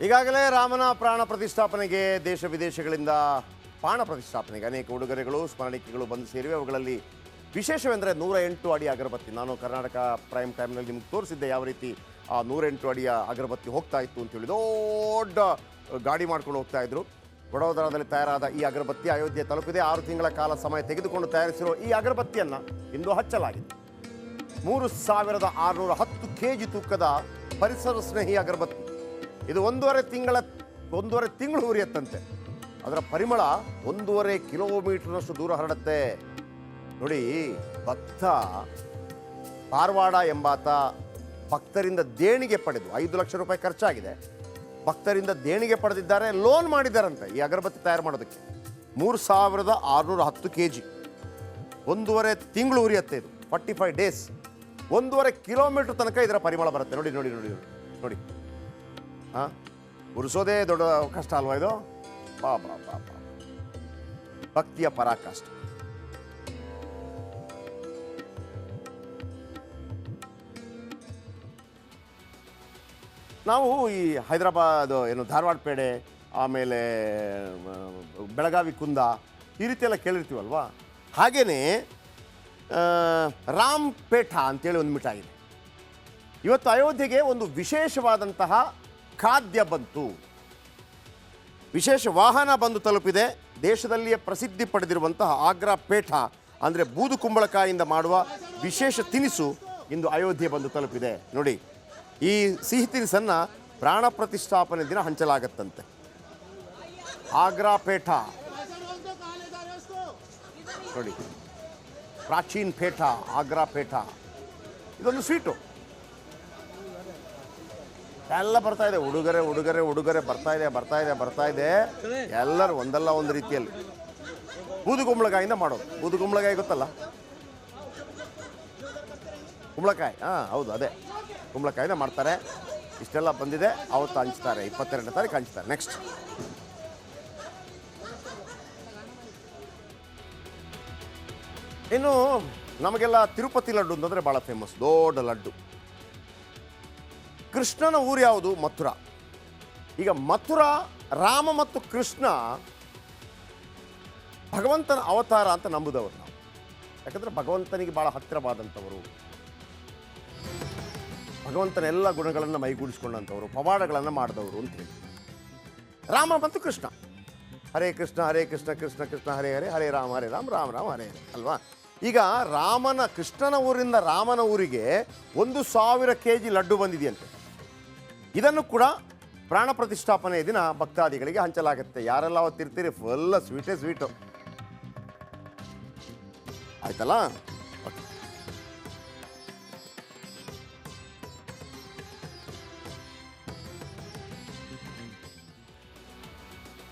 ಈಗಾಗಲೇ ರಾಮನ ಪ್ರಾಣ ಪ್ರತಿಷ್ಠಾಪನೆಗೆ ದೇಶ ವಿದೇಶಗಳಿಂದ ಪ್ರಾಣ ಪ್ರತಿಷ್ಠಾಪನೆಗೆ ಅನೇಕ ಉಡುಗೊರೆಗಳು ಸ್ಮರಣಿಕೆಗಳು ಬಂದು ಸೇರಿವೆ. ಅವುಗಳಲ್ಲಿ ವಿಶೇಷವೆಂದರೆ 108 ಅಡಿ ಅಗರಬತ್ತಿ. ನಾನು ಕರ್ನಾಟಕ ಪ್ರೈಮ್ ಟೈಮ್ನಲ್ಲಿ ನಿಮ್ಗೆ ತೋರಿಸಿದ್ದೆ ಯಾವ ರೀತಿ ಆ 108 ಅಡಿಯ ಅಗರಬತ್ತಿ ಹೋಗ್ತಾ ಇತ್ತು ಅಂತೇಳಿ. ದೊಡ್ಡ ಗಾಡಿ ಮಾಡ್ಕೊಂಡು ಹೋಗ್ತಾ ಇದ್ರು. ವಡೋದರಾದಲ್ಲಿ ತಯಾರಾದ ಈ ಅಗರಬತ್ತಿ ಅಯೋಧ್ಯೆ ತಲುಪಿದೆ. 6 ತಿಂಗಳ ಕಾಲ ಸಮಯ ತೆಗೆದುಕೊಂಡು ತಯಾರಿಸಿರುವ ಈ ಅಗರಬತ್ತಿಯನ್ನು ಇಂದು ಹಚ್ಚಲಾಗಿದೆ. 3610 kg ತೂಕದ ಪರಿಸರ ಸ್ನೇಹಿ ಅಗರಬತ್ತಿ. ಇದು 1.5 ತಿಂಗಳು ಉರಿಯತ್ತಂತೆ. ಅದರ ಪರಿಮಳ 1.5 ಕಿಲೋಮೀಟರ್ನಷ್ಟು ದೂರ ಹರಡುತ್ತೆ. ನೋಡಿ, ಭಕ್ತ ಪಾರ್ವಾಡ ಎಂಬಾತ ಭಕ್ತರಿಂದ ದೇಣಿಗೆ ಪಡೆದು 5 ಲಕ್ಷ ರೂಪಾಯಿ ಖರ್ಚಾಗಿದೆ. ಭಕ್ತರಿಂದ ದೇಣಿಗೆ ಪಡೆದಿದ್ದಾರೆ, ಲೋನ್ ಮಾಡಿದ್ದಾರಂತೆ ಈ ಅಗರಬತ್ತಿ ತಯಾರು ಮಾಡೋದಕ್ಕೆ. 3610 kg, 1.5 ತಿಂಗಳು ಉರಿಯತ್ತೆ. ಇದು 45 ಡೇಸ್, 1.5 ಕಿಲೋಮೀಟರ್ ತನಕ ಇದರ ಪರಿಮಳ ಬರುತ್ತೆ. ನೋಡಿ ನೋಡಿ ನೋಡಿ ನೋಡಿ. ಹಾಂ, ಉರಿಸೋದೇ ದೊಡ್ಡ ಕಷ್ಟ ಅಲ್ವಾ ಇದು? ಪಾಪ ಭಕ್ತಿಯ ಪರಾಕಾಷ್ಠೆ. ನಾವು ಈ ಹೈದರಾಬಾದ್ ಧಾರವಾಡ ಪೇಡೆ, ಆಮೇಲೆ ಬೆಳಗಾವಿ ಕುಂದ, ಈ ರೀತಿ ಎಲ್ಲ ಕೇಳಿರ್ತೀವಲ್ವಾ. ಹಾಗೆಯೇ ರಾಮ್ ಪೇಠ ಅಂತೇಳಿ ಒಂದು ಮಿಠಾಯಿ ಇದೆ. ಇವತ್ತು ಅಯೋಧ್ಯೆಗೆ ಒಂದು ವಿಶೇಷವಾದಂತಹ ಖಾದ್ಯ ಬಂತು, ವಿಶೇಷ ವಾಹನ ಬಂದು ತಲುಪಿದೆ. ದೇಶದಲ್ಲಿಯೇ ಪ್ರಸಿದ್ಧಿ ಪಡೆದಿರುವಂತಹ ಆಗ್ರಾ ಪೇಠ ಅಂದರೆ ಬೂದು ಕುಂಬಳಕಾಯಿಯಿಂದ ಮಾಡುವ ವಿಶೇಷ ತಿನಿಸು ಇಂದು ಅಯೋಧ್ಯೆ ಬಂದು ತಲುಪಿದೆ. ನೋಡಿ, ಈ ಸಿಹಿ ತಿನಿಸನ್ನು ಪ್ರಾಣ ಪ್ರತಿಷ್ಠಾಪನೆ ದಿನ ಹಂಚಲಾಗತ್ತಂತೆ. ಆಗ್ರಾ ಪೇಠ ನೋಡಿ, ಪ್ರಾಚೀನ್ ಪೇಠ, ಆಗ್ರಾ ಪೇಠ, ಇದೊಂದು ಸ್ವೀಟು. ಎಲ್ಲ ಬರ್ತಾ ಇದೆ, ಉಡುಗೊರೆ ಉಡುಗೊರೆ ಉಡುಗೊರೆ ಬರ್ತಾ ಇದೆ. ಎಲ್ಲರೂ ಒಂದಲ್ಲ ಒಂದು ರೀತಿಯಲ್ಲಿ ಬೂದು ಕುಂಬಳಕಾಯಿಂದ ಮಾಡೋದು. ಬೂದು ಕುಂಬಳಕಾಯಿ ಗೊತ್ತಲ್ಲ, ಕುಂಬಳಕಾಯಿ. ಹೌದು, ಅದೇ ಕುಂಬಳಕಾಯಿಂದ ಮಾಡ್ತಾರೆ. ಇಷ್ಟೆಲ್ಲ ಬಂದಿದೆ. ಅವತ್ತು ಹಂಚ್ತಾರೆ, 22ನೇ ತಾರೀಕು ಹಂಚ್ತಾರೆ. ನೆಕ್ಸ್ಟ್ ಇನ್ನು ನಮಗೆಲ್ಲ ತಿರುಪತಿ ಲಡ್ಡು ಅಂತಂದರೆ ಭಾಳ ಫೇಮಸ್, ದೊಡ್ಡ ಲಡ್ಡು. ಕೃಷ್ಣನ ಊರು ಯಾವುದು? ಮಥುರಾ. ಈಗ ಮಥುರಾ, ರಾಮ ಮತ್ತು ಕೃಷ್ಣ ಭಗವಂತನ ಅವತಾರ ಅಂತ ನಂಬುದವರು ನಾವು. ಯಾಕಂದರೆ ಭಗವಂತನಿಗೆ ಭಾಳ ಹತ್ತಿರವಾದಂಥವರು, ಭಗವಂತನ ಎಲ್ಲ ಗುಣಗಳನ್ನು ಮೈಗೂಡಿಸ್ಕೊಂಡಂಥವರು, ಪವಾಡಗಳನ್ನು ಮಾಡಿದವರು ಅಂತ ಹೇಳಿ. ರಾಮ ಮತ್ತು ಕೃಷ್ಣ, ಹರೇ ಕೃಷ್ಣ ಹರೇ ಕೃಷ್ಣ ಕೃಷ್ಣ ಕೃಷ್ಣ ಹರೇ ಹರೇ, ಹರೇ ರಾಮ ರಾಮ ರಾಮ ಹರೇ ಹರೇ ಅಲ್ವಾ. ಈಗ ಕೃಷ್ಣನ ಊರಿಂದ ರಾಮನ ಊರಿಗೆ 1000 kg ಲಡ್ಡು ಬಂದಿದೆಯಂತೆ. ಇದನ್ನು ಕೂಡ ಪ್ರಾಣ ಪ್ರತಿಷ್ಠಾಪನೆಯ ದಿನ ಭಕ್ತಾದಿಗಳಿಗೆ ಹಂಚಲಾಗುತ್ತೆ. ಯಾರೆಲ್ಲ ಅವತ್ತಿರ್ತೀರಿ ಫುಲ್ ಸ್ವೀಟು ಆಯ್ತಲ್ಲ.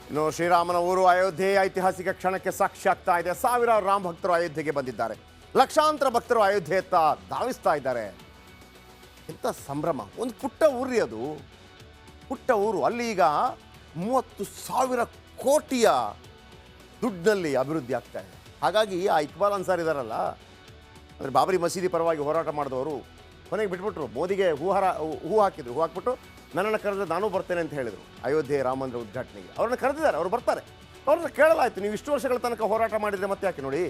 ಇನ್ನು ಶ್ರೀರಾಮನ ಊರು ಅಯೋಧ್ಯೆ ಐತಿಹಾಸಿಕ ಕ್ಷಣಕ್ಕೆ ಸಾಕ್ಷಿ ಆಗ್ತಾ ಇದೆ. ಸಾವಿರಾರು ರಾಮ ಭಕ್ತರು ಅಯೋಧ್ಯೆಗೆ ಬಂದಿದ್ದಾರೆ. ಲಕ್ಷಾಂತರ ಭಕ್ತರು ಅಯೋಧ್ಯೆಯತ್ತ ಧಾವಿಸ್ತಾ ಇದ್ದಾರೆ. ಎಂಥ ಸಂಭ್ರಮ. ಒಂದು ಪುಟ್ಟ ಊರಿ, ಅದು ಪುಟ್ಟ ಊರು. ಅಲ್ಲಿ ಈಗ 30,000 ಕೋಟಿಯ ದುಡ್ಡಿನಲ್ಲಿ ಅಭಿವೃದ್ಧಿ ಆಗ್ತಾ ಇದೆ. ಹಾಗಾಗಿ ಆ ಇಕ್ಬಾಲ್ ಅನ್ಸಾರ್ ಇದ್ದಾರಲ್ಲ, ಅಂದರೆ ಬಾಬರಿ ಮಸೀದಿ ಪರವಾಗಿ ಹೋರಾಟ ಮಾಡಿದವರು, ಕೊನೆಗೆ ಬಿಟ್ಬಿಟ್ರು. ಮೋದಿಗೆ ಹೂ ಹಾಕಿದ್ರು. ಹೂ ಹಾಕ್ಬಿಟ್ಟು ನನ್ನನ್ನು ಕರೆದ್ರೆ ನಾನು ಬರ್ತೇನೆ ಅಂತ ಹೇಳಿದರು ಅಯೋಧ್ಯೆ ರಾಮ ಮಂದಿರ ಉದ್ಘಾಟನೆಗೆ. ಅವ್ರನ್ನ ಕರೆದಿದ್ದಾರೆ, ಅವ್ರು ಬರ್ತಾರೆ. ಅವ್ರನ್ನ ಕೇಳಲಾಯಿತು, ನೀವು ಇಷ್ಟು ವರ್ಷಗಳ ತನಕ ಹೋರಾಟ ಮಾಡಿದರೆ ಮತ್ತೆ ಯಾಕೆ? ನೋಡಿ,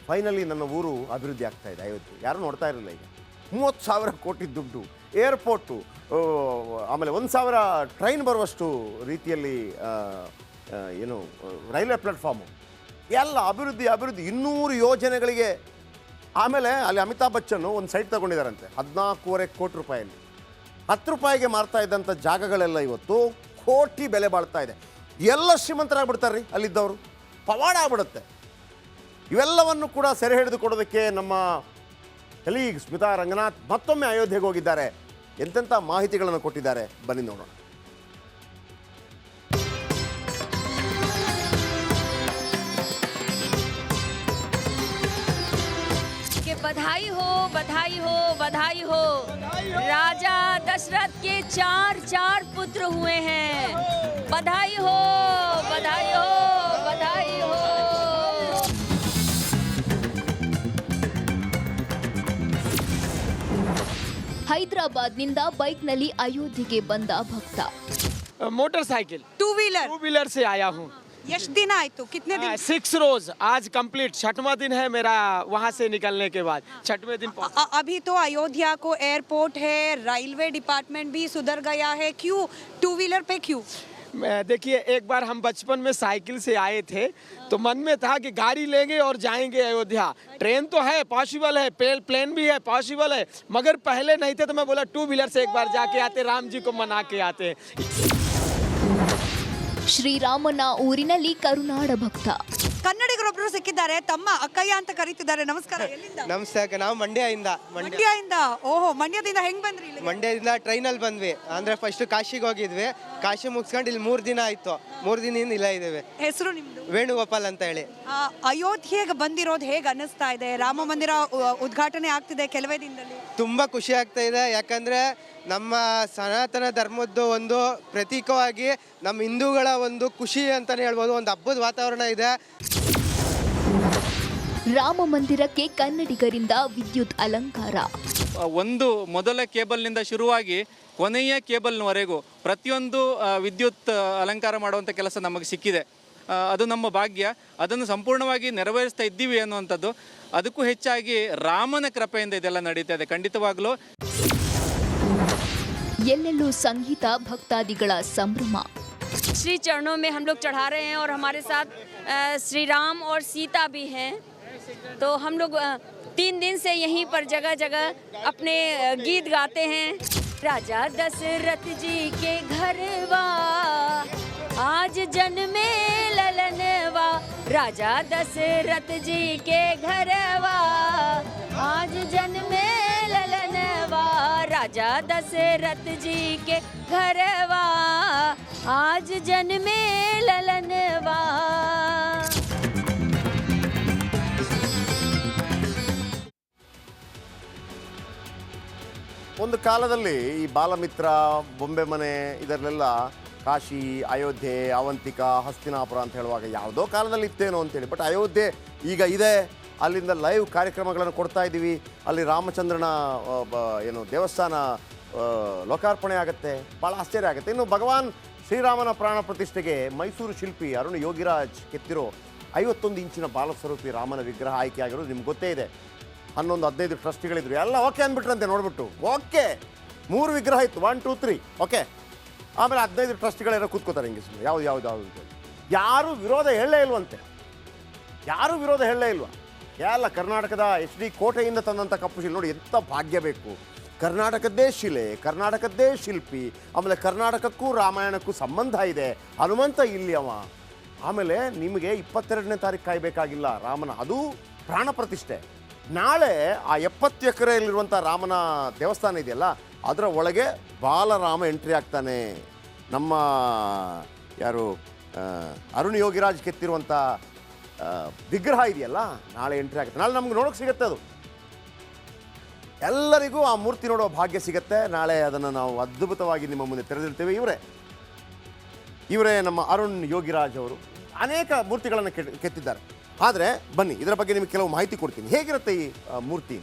ಫೈನಲಿ ನನ್ನ ಊರು ಅಭಿವೃದ್ಧಿ ಆಗ್ತಾ ಇದೆ. ಅಯೋಧ್ಯೆ ಯಾರೂ ನೋಡ್ತಾ ಇರಲಿಲ್ಲ. ಈಗ 30,000 ಕೋಟಿ ದುಡ್ಡು, ಏರ್ಪೋರ್ಟು, ಆಮೇಲೆ 1,000 ಟ್ರೈನ್ ಬರುವಷ್ಟು ರೀತಿಯಲ್ಲಿ ರೈಲ್ವೆ ಪ್ಲಾಟ್ಫಾರ್ಮು, ಎಲ್ಲ ಅಭಿವೃದ್ಧಿ 200 ಯೋಜನೆಗಳಿಗೆ. ಆಮೇಲೆ ಅಲ್ಲಿ ಅಮಿತಾಬ್ ಬಚ್ಚನ್ ಒಂದು ಸೈಟ್ ತಗೊಂಡಿದ್ದಾರಂತೆ 14.5 ಕೋಟಿ ರೂಪಾಯಲ್ಲಿ. 10 ರೂಪಾಯಿಗೆ ಮಾರ್ತಾ ಇದ್ದಂಥ ಜಾಗಗಳೆಲ್ಲ ಇವತ್ತು ಕೋಟಿ ಬೆಲೆ ಬಾಳ್ತಾ ಇದೆ. ಎಲ್ಲ ಶ್ರೀಮಂತರಾಗ್ಬಿಡ್ತಾರೆ ರೀ ಅಲ್ಲಿದ್ದವರು, ಪವಾಡ ಆಗ್ಬಿಡುತ್ತೆ. ಇವೆಲ್ಲವನ್ನು ಕೂಡ ಸೆರೆ ಹಿಡಿದು ಕೊಡೋದಕ್ಕೆ ನಮ್ಮ ಕಲೀಗ್ ಸ್ಮಿತಾ ರಂಗನಾಥ್ ಮತ್ತೊಮ್ಮೆ ಅಯೋಧ್ಯೆಗೆ ಹೋಗಿದ್ದಾರೆ. ಎಂತೆಂಥ ಮಾಹಿತಿಗಳನ್ನು ಕೊಟ್ಟಿದ್ದಾರೆ, ಬನ್ನಿ ನೋಡೋಣ. बधाई हो बधाई हो बधाई हो। राजा दशरथ के 4 पुत्र हुए हैं। बधाई हो बधाई हो बधाई हो। ಹೈದರಾಬಾದ್ನಿಂದ ಬೈಕ್ನಲ್ಲಿ ಅಯೋಧ್ಯೆಗೆ ಬಂದ ಭಕ್ತ. Motorcycle two wheeler two wheeler से आया हूँ। ಎಷ್ಟು ದಿನ ಆಯ್ತು कितने दिन 6 रोज आज कंप्लीट 6वां दिन है मेरा वहाँ से निकलने के बाद 6वें दिन पहुंचा। अभी तो अयोध्या को एयरपोर्ट है, रेलवे डिपार्टमेंट भी सुधर गया है, क्यों टू व्हीलर पे क्यों? देखिए एक बार हम बचपन में साइकिल से आए थे तो मन में था कि गाड़ी लेंगे और जाएंगे अयोध्या। ट्रेन तो है पॉसिबल है, प्लेन भी है पॉसिबल है, मगर पहले नहीं थे तो मैं बोला टू व्हीलर से एक बार जाके आते, राम जी को मना के आते। ಶ್ರೀರಾಮನ ಊರಿನಲ್ಲಿ ಕರುನಾಡ ಭಕ್ತ. ಕನ್ನಡಿಗರೊಬ್ಬರು ಸಿಕ್ಕಿದ್ದಾರೆ, ತಮ್ಮ ಅಕ್ಕಯ್ಯ ಅಂತ ಕರೀತಿದ್ದಾರೆ. ನಮಸ್ಕಾರ. ಎಲ್ಲಿಂದ? ನಮಸ್ತೆ ಅಕ್ಕ, ನಾವು ಮಂಡ್ಯದಿಂದ. ಮಂಡ್ಯದಿಂದ. ಓಹೋ, ಮಂಡ್ಯದಿಂದ ಹೆಂಗ್ ಬಂದ್ರಿ ಇಲ್ಲಿ? ಮಂಡ್ಯದಿಂದ ಟ್ರೈನಲ್ಲಿ ಬಂದ್ವಿ. ಅಂದ್ರೆ ಫಸ್ಟ್ ಕಾಶಿಗೆ ಹೋಗಿದ್ವಿ, ಕಾಶಿ ಮುಗಿಸ್ಕೊಂಡು ಇಲ್ಲಿ 3 ದಿನ ಆಯ್ತು. 3 ದಿನದಿಂದ ಇಲ್ಲ ಇದ್ದೇವೆ. ಹೆಸರು ನಿಮ್ದು? ವೇಣುಗೋಪಾಲ್ ಅಂತ ಹೇಳಿ. ಅಯೋಧ್ಯೆಗೆ ಬಂದಿರೋದು ಹೇಗೆ ಅನ್ನಿಸ್ತಾ ಇದೆ? ರಾಮ ಮಂದಿರ ಉದ್ಘಾಟನೆ ಆಗ್ತಿದೆ ಕೆಲವೇ ದಿನದಲ್ಲಿ. ತುಂಬಾ ಖುಷಿ ಆಗ್ತಾ ಇದೆ, ಯಾಕಂದ್ರೆ ನಮ್ಮ ಸನಾತನ ಧರ್ಮದ್ದು ಒಂದು ಪ್ರತೀಕವಾಗಿ ನಮ್ಮ ಹಿಂದೂಗಳ ಒಂದು ಖುಷಿ ಅಂತಾನೆ ಹೇಳ್ಬೋದು. ಒಂದು ಹಬ್ಬದ ವಾತಾವರಣ ಇದೆ. ರಾಮ ಮಂದಿರಕ್ಕೆ ಕನ್ನಡಿಗರಿಂದ ವಿದ್ಯುತ್ ಅಲಂಕಾರ. ಒಂದು ಮೊದಲ ಕೇಬಲ್ನಿಂದ ಶುರುವಾಗಿ ಕೊನೆಯ ಕೇಬಲ್ನವರೆಗೂ ಪ್ರತಿಯೊಂದು ವಿದ್ಯುತ್ ಅಲಂಕಾರ ಮಾಡುವಂಥ ಕೆಲಸ ನಮಗೆ ಸಿಕ್ಕಿದೆ. ಅದು ನಮ್ಮ ಭಾಗ್ಯ. ಅದನ್ನು ಸಂಪೂರ್ಣವಾಗಿ ನೆರವೇರಿಸ್ತಾ ಇದ್ದೀವಿ ಅನ್ನುವಂಥದ್ದು. ಅದಕ್ಕೂ ಹೆಚ್ಚಾಗಿ ರಾಮನ ಕೃಪೆಯಿಂದ ಇದೆಲ್ಲ ನಡೀತಾ ಇದೆ ಖಂಡಿತವಾಗ್ಲೂ. ಎಲ್ಲೆಲ್ಲೂ ಸಂಗೀತ, ಭಕ್ತಾದಿಗಳ ಸಂಭ್ರಮ. श्री चरणों में हम लोग चढ़ा रहे हैं और हमारे साथ श्री राम और सीता भी हैं। तो हम लोग 3 दिन से यहीं पर जगह जगह अपने गीत गाते हैं। राजा दशरथ जी के घरवा आज जन्मे ललनवा, राजा दशरथ जी के घरवा आज जन्मे ललनवा, राजा दशरथ जी के घरवा आज जन्मे ललनवा। ಒಂದು ಕಾಲದಲ್ಲಿ ಈ ಬಾಲಮಿತ್ರ, ಬೊಂಬೆ ಮನೆ ಇದರಲ್ಲೆಲ್ಲ ಕಾಶಿ, ಅಯೋಧ್ಯೆ, ಅವಂತಿಕ, ಹಸ್ತಿನಾಪುರ ಅಂತ ಹೇಳುವಾಗ ಯಾವುದೋ ಕಾಲದಲ್ಲಿ ಇತ್ತೇನೋ ಅಂತೇಳಿ. ಬಟ್ ಅಯೋಧ್ಯೆ ಈಗ ಇದೆ. ಅಲ್ಲಿಂದ ಲೈವ್ ಕಾರ್ಯಕ್ರಮಗಳನ್ನು ಕೊಡ್ತಾ ಇದ್ದೀವಿ. ಅಲ್ಲಿ ರಾಮಚಂದ್ರನ ಏನು ದೇವಸ್ಥಾನ ಲೋಕಾರ್ಪಣೆ ಆಗುತ್ತೆ. ಭಾಳ ಆಶ್ಚರ್ಯ ಆಗುತ್ತೆ. ಇನ್ನು ಭಗವಾನ್ ಶ್ರೀರಾಮನ ಪ್ರಾಣ ಪ್ರತಿಷ್ಠೆಗೆ ಮೈಸೂರು ಶಿಲ್ಪಿ ಅರುಣ್ ಯೋಗಿರಾಜ್ ಕೆತ್ತಿರೋ 51 ಇಂಚಿನ ಬಾಲಸ್ವರೂಪಿ ರಾಮನ ವಿಗ್ರಹ ಆಯ್ಕೆ ಆಗಿರೋದು ನಿಮ್ಗೆ ಗೊತ್ತೇ ಇದೆ. 11-15 ಟ್ರಸ್ಟಿಗಳಿದ್ರು, ಎಲ್ಲ ಓಕೆ ಅಂದ್ಬಿಟ್ರಂತೆ. ನೋಡ್ಬಿಟ್ಟು ಓಕೆ 3 ವಿಗ್ರಹ ಇತ್ತು, 1 2 3 ಓಕೆ. ಆಮೇಲೆ 15 ಟ್ರಸ್ಟಿಗಳೆಲ್ಲ ಕೂತ್ಕೋತಾರೆ ಹಿಂಗೆ ಸುಮ್ಮನೆ ಯಾವ್ದು ಅಂತೇಳಿ. ಯಾರೂ ವಿರೋಧ ಹೇಳಲೇ ಇಲ್ವಂತೆ. ಯಾರೂ ವಿರೋಧ ಹೇಳಲೇ ಇಲ್ವ. ಎಲ್ಲ ಕರ್ನಾಟಕದ HD ಕೋಟೆಯಿಂದ ತಂದಂಥ ಕಪ್ಪು ಶಿಲೆ. ನೋಡಿ ಎಂಥ ಭಾಗ್ಯ ಬೇಕು. ಕರ್ನಾಟಕದ್ದೇ ಶಿಲೆ, ಕರ್ನಾಟಕದ್ದೇ ಶಿಲ್ಪಿ, ಆಮೇಲೆ ಕರ್ನಾಟಕಕ್ಕೂ ರಾಮಾಯಣಕ್ಕೂ ಸಂಬಂಧ ಇದೆ. ಹನುಮಂತ ಇಲ್ಲಿ ಅವ. ಆಮೇಲೆ ನಿಮಗೆ 22ನೇ ತಾರೀಕು ಕಾಯಬೇಕಾಗಿಲ್ಲ ರಾಮನ, ಅದು ಪ್ರಾಣ ಪ್ರತಿಷ್ಠೆ. ನಾಳೆ ಆ 70 ಎಕರೆಯಲ್ಲಿರುವಂಥ ರಾಮನ ದೇವಸ್ಥಾನ ಇದೆಯಲ್ಲ, ಅದರ ಒಳಗೆ ಬಾಲರಾಮ ಎಂಟ್ರಿ ಆಗ್ತಾನೆ. ನಮ್ಮ ಯಾರು ಅರುಣ್ ಯೋಗಿರಾಜ್ ಕೆತ್ತಿರುವಂಥ ವಿಗ್ರಹ ಇದೆಯಲ್ಲ, ನಾಳೆ ಎಂಟ್ರಿ ಆಗುತ್ತೆ. ನಾಳೆ ನಮ್ಗೆ ನೋಡೋಕೆ ಸಿಗುತ್ತೆ. ಅದು ಎಲ್ಲರಿಗೂ ಆ ಮೂರ್ತಿ ನೋಡೋ ಭಾಗ್ಯ ಸಿಗುತ್ತೆ. ನಾಳೆ ಅದನ್ನು ನಾವು ಅದ್ಭುತವಾಗಿ ನಿಮ್ಮ ಮುಂದೆ ತೆರೆದಿರ್ತೀವಿ. ಇವರೇ ನಮ್ಮ ಅರುಣ್ ಯೋಗಿರಾಜ್ ಅವರು. ಅನೇಕ ಮೂರ್ತಿಗಳನ್ನು ಕೆತ್ತಿದ್ದಾರೆ. ಆದರೆ ಬನ್ನಿ, ಇದರ ಬಗ್ಗೆ ನಿಮಗೆ ಕೆಲವು ಮಾಹಿತಿ ಕೊಡ್ತೀನಿ. ಹೇಗಿರುತ್ತೆ ಈ ಮೂರ್ತಿ?